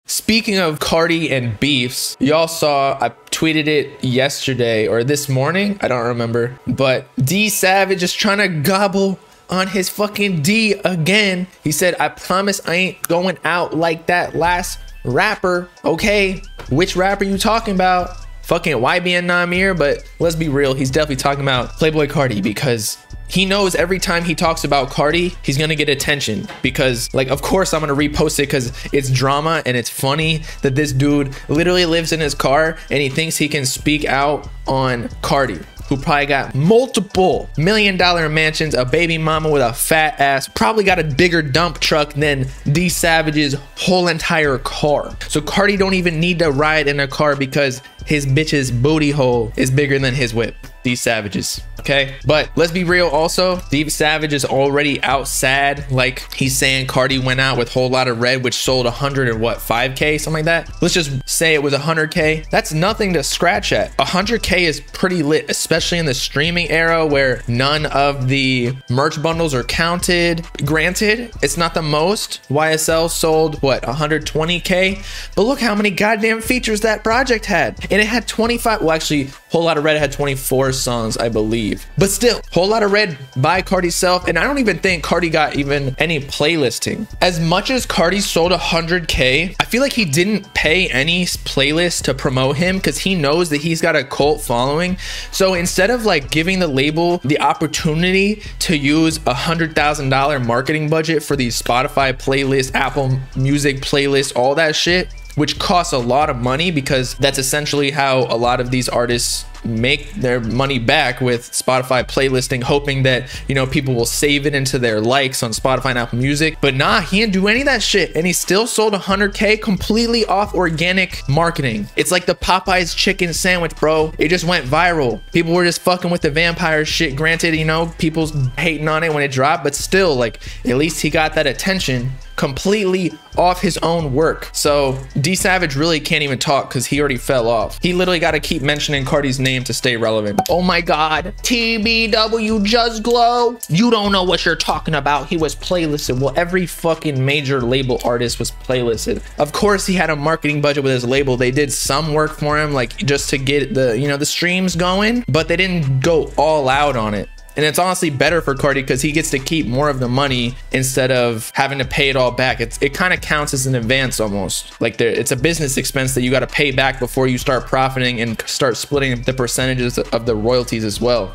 Speaking of Carti and beefs, y'all saw, I tweeted it yesterday or this morning, I don't remember, but D Savage is trying to gobble on his fucking D again. He said, I promise I ain't going out like that last rapper. Okay, which rapper you talking about? Fucking YBN Namir. But let's be real, he's definitely talking about Playboi Carti, because he knows every time he talks about Carti, he's gonna get attention. Because, like, of course I'm gonna repost it because it's drama and it's funny that this dude literally lives in his car and he thinks he can speak out on Carti, who probably got multiple $1 million mansions, a baby mama with a fat ass, probably got a bigger dump truck than D Savage's whole entire car. So Carti don't even need to ride in a car because his bitch's booty hole is bigger than his whip. D Savage's. Okay, but let's be real also, D Savage is already out sad. Like, he's saying Carti went out with Whole Lotta Red, which sold 5K, something like that. Let's just say it was 100K. That's nothing to scratch at. 100K is pretty lit, especially in the streaming era where none of the merch bundles are counted. Granted, it's not the most. YSL sold what, 120K, but look how many goddamn features that project had. And it had 25, well actually Whole Lotta Red had 24 songs, I believe. But still, Whole Lotta Red by Carti's self, and I don't even think Carti got even any playlisting. As much as Carti sold 100K, I feel like he didn't pay any playlist to promote him because he knows that he's got a cult following. So instead of like giving the label the opportunity to use $100,000 marketing budget for these Spotify playlists, Apple Music playlists, all that shit, which costs a lot of money, because that's essentially how a lot of these artists make their money back, with Spotify playlisting, hoping that, you know, people will save it into their likes on Spotify and Apple Music. But nah, he didn't do any of that shit, and he still sold 100K completely off organic marketing. It's like the Popeye's chicken sandwich, bro. It just went viral. People were just fucking with the vampire shit. Granted, you know, people's hating on it when it dropped, but still, like, at least he got that attention completely off his own work. So D Savage really can't even talk because he already fell off. He literally got to keep mentioning Carti's name to stay relevant. Oh my god, TBW Just Glow, you don't know what you're talking about. He was playlisted. Well, every fucking major label artist was playlisted. Of course he had a marketing budget with his label. They did some work for him, like just to get the, you know, the streams going, but they didn't go all out on it. And it's honestly better for Carti because he gets to keep more of the money instead of having to pay it all back. It kind of counts as an advance almost. Like, it's a business expense that you got to pay back before you start profiting and start splitting the percentages of the royalties as well.